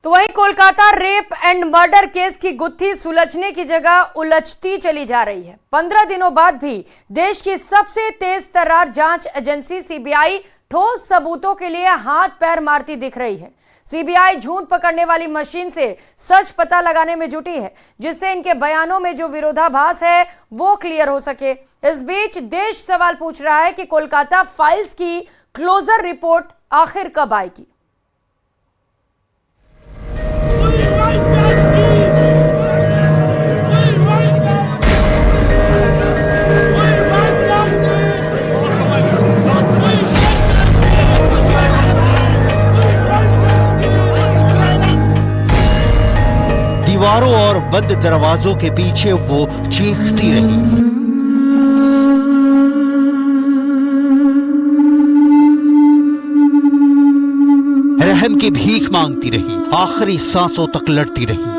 तो वहीं Kolkata rape and murder case की गुत्थी सुलझने की जगह उलझती चली जा रही है। 15 दिनों बाद भी देश की सबसे तेज तर्रार जांच एजेंसी सीबीआई ठोस सबूतों के लिए हाथ पैर मारती दिख रही है। सीबीआई झूठ पकड़ने वाली मशीन से सच पता लगाने में जुटी है, जिससे इनके बयानों में जो विरोधाभास है वो क्लियर हो सके। इस बीच देश सवाल पूछ रहा है कि कोलकाता फाइल्स की क्लोजर रिपोर्ट आखिर कब आएगी। दीवारों और बंद दरवाजों के पीछे वो चीखती रही। रहम की भीख मांगती रही, आखिरी सांसों तक लड़ती रही।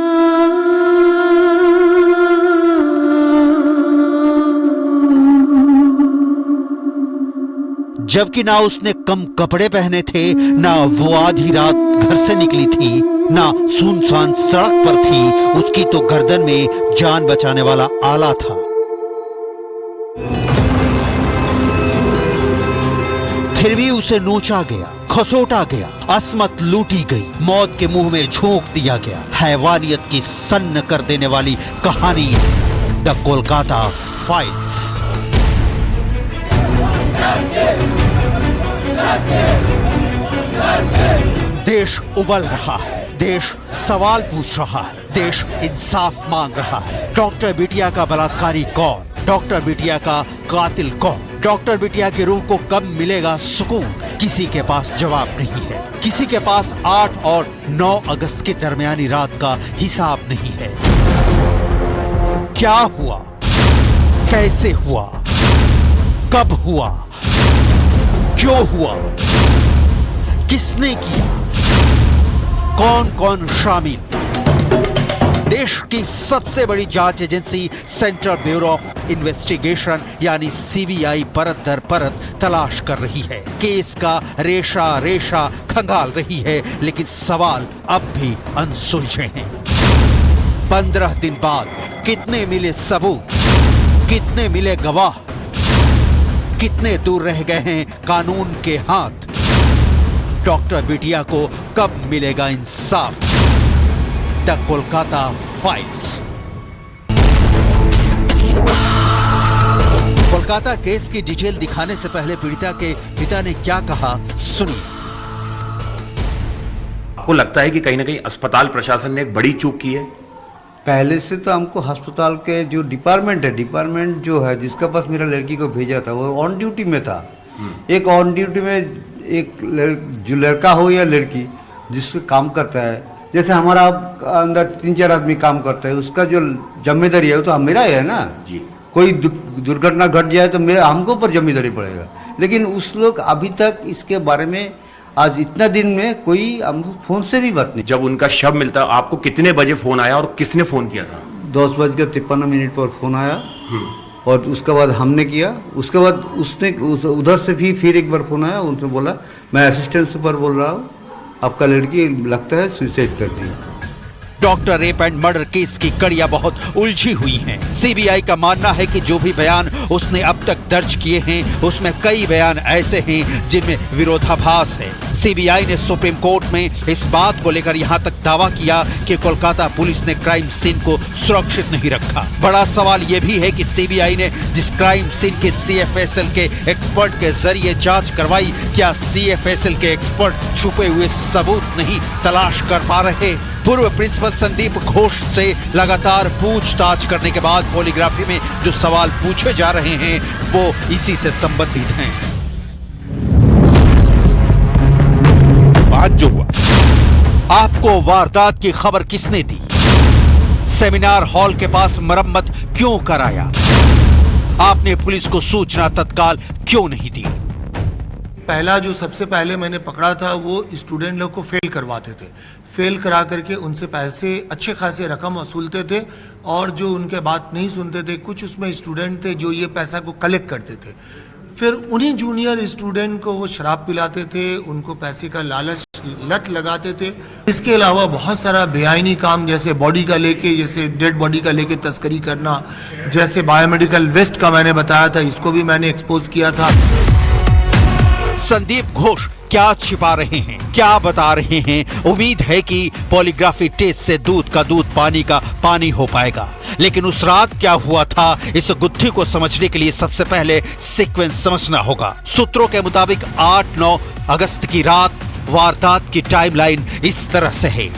जबकि ना उसने कम कपड़े पहने थे, ना वो आधी रात घर से निकली थी, ना सुनसान सड़क पर थी। उसकी तो गर्दन में जान बचाने वाला आला था। फिर भी उसे नोचा गया, खसोटा गया, असमत लूटी गई, मौत के मुंह में झोंक दिया गया। हैवानियत की सन्न कर देने वाली कहानी, द कोलकाता फाइल्स। देश उबल रहा है, देश सवाल पूछ रहा है, देश इंसाफ मांग रहा है। डॉक्टर बिटिया का बलात्कारी कौन? डॉक्टर बिटिया का कातिल कौन? डॉक्टर बिटिया की रूह को कब मिलेगा सुकून? किसी के पास जवाब नहीं है। किसी के पास 8 और 9 अगस्त की दरमियानी रात का हिसाब नहीं है। क्या हुआ? कैसे हुआ? कब हुआ? क्यों हुआ? किसने किया? कौन कौन शामिल? देश की सबसे बड़ी जांच agency central bureau of investigation यानी सीबीआई परत दर परत तलाश कर रही है। केस का रेशा रेशा खंगाल रही है, लेकिन सवाल अब भी अनसुलझे हैं। 15 दिन बाद कितने मिले सबूत? कितने मिले गवाह? कितने दूर रह गए हैं कानून के हाथ? डॉक्टर बिटिया को कब मिलेगा इंसाफ? The Kolkata files. Kolkata case की डिटेल दिखाने से पहले पीड़िता के पिता ने क्या कहा, सुनिए। आपको लगता है कि कहीं ना कहीं अस्पताल प्रशासन ने एक बड़ी चूक की है? पहले से तो हमको अस्पताल के जो डिपार्टमेंट जो है जिसका पास मेरा लड़की को भेजा था वो ऑन ड्यूटी में था। एक ऑन ड्यूटी में एक जो लड़का हो या लड़की जिससे काम करता है, जैसे हमारा अंदर 3-4 आदमी काम करता है, उसका जो जिम्मेदारी है वो तो मेरा है ना जी। कोई दुर्घटना घट जाए तो मेरा हमको ऊपर जिम्मेदारी पड़ेगा। लेकिन उस लोग अभी तक इसके बारे में आज इतना दिन में कोई हमको फोन से भी बात नहीं। जब उनका शव मिलता आपको कितने बजे फोन आया और किसने फोन किया था? 10:53 पर फोन आया और उसके बाद हमने किया। उसके बाद उसने उधर से भी फिर एक बार फोन आया, उन्होंने बोला मैं असिस्टेंट सुपर बोल रहा हूँ, आपका लड़की लगता है सुसाइड कर दी। Doctor rape and murder case की कड़ियां बहुत उलझी हुई हैं। सीबीआई का मानना है कि जो भी बयान उसने अब तक दर्ज किए हैं उसमें कई बयान ऐसे हैं जिनमें विरोधाभास है। सीबीआई ने सुप्रीम कोर्ट में इस बात को लेकर यहां तक दावा किया कि कोलकाता पुलिस ने क्राइम सीन को सुरक्षित नहीं रखा। बड़ा सवाल यह भी है कि सीबीआई ने जिस क्राइम सीन के सीएफएसएल के एक्सपर्ट के जरिए जांच करवाई, क्या सीएफएसएल के एक्सपर्ट छुपे हुए सबूत नहीं तलाश कर पा रहे? पूर्व प्रिंसिपल संदीप घोष से लगातार पूछताछ करने के बाद पॉलीग्राफी में जो सवाल पूछे जा रहे हैं वो इसी से संबंधित हैं। आज जो हुआ, आपको वारदात की खबर किसने दी? सेमिनार हॉल के पास मरम्मत क्यों कराया? आपने पुलिस को सूचना तत्काल क्यों नहीं दी? पहला जो सबसे पहले मैंने पकड़ा था वो स्टूडेंट लोग को फेल करवाते थे। फेल करा करके उनसे पैसे अच्छे खासे रकम वसूलते थे और जो उनके बात नहीं सुनते थे, कुछ उसमें स्टूडेंट थे जो ये पैसा को कलेक्ट करते थे। फिर उन्हीं जूनियर स्टूडेंट को वो शराब पिलाते थे, उनको पैसे का लालच लत लगाते थे। इसके अलावा बहुत सारा बेआईनी काम, जैसे बॉडी का लेके, जैसे डेड बॉडी का लेके तस्करी करना, जैसे बायोमेडिकल वेस्ट का मैंने बताया था, इसको भी मैंने एक्सपोज किया था। संदीप घोष क्या छिपा रहे हैं, क्या बता रहे हैं? उम्मीद है कि पॉलीग्राफी टेस्ट से दूध का दूध, पानी का पानी हो पाएगा। लेकिन उस रात क्या हुआ था, इस गुत्थी को समझने के लिए सबसे पहले सीक्वेंस समझना होगा। सूत्रों के मुताबिक 8-9 अगस्त की रात वारदात की टाइमलाइन इस तरह से है।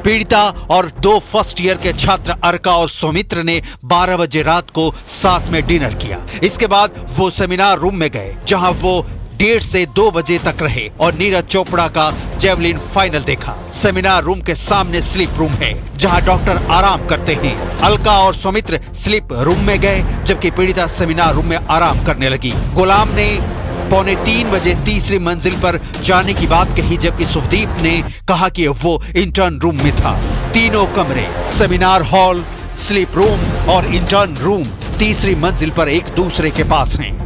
पीड़िता और 2 फर्स्ट ईयर के छात्र अर्का और सौमित्र ने 12 बजे रात को साथ में डिनर किया। इसके बाद वो सेमिनार रूम में गए, जहां वो 1:30 से 2 बजे तक रहे और नीरज चोपड़ा का जेवलिन फाइनल देखा। सेमिनार रूम के सामने स्लीप रूम है, जहां डॉक्टर आराम करते हैं। अलका और सौमित्र स्लीप रूम में गए, जबकि पीड़िता सेमिनार रूम में आराम करने लगी। गुलाम ने 2:45 बजे तीसरी मंजिल पर जाने की बात कही, जबकि सुखदीप ने कहा कि वो इंटर्न रूम में था। तीनों कमरे, सेमिनार हॉल, स्लीप रूम और इंटर्न रूम तीसरी मंजिल पर एक दूसरे के पास हैं।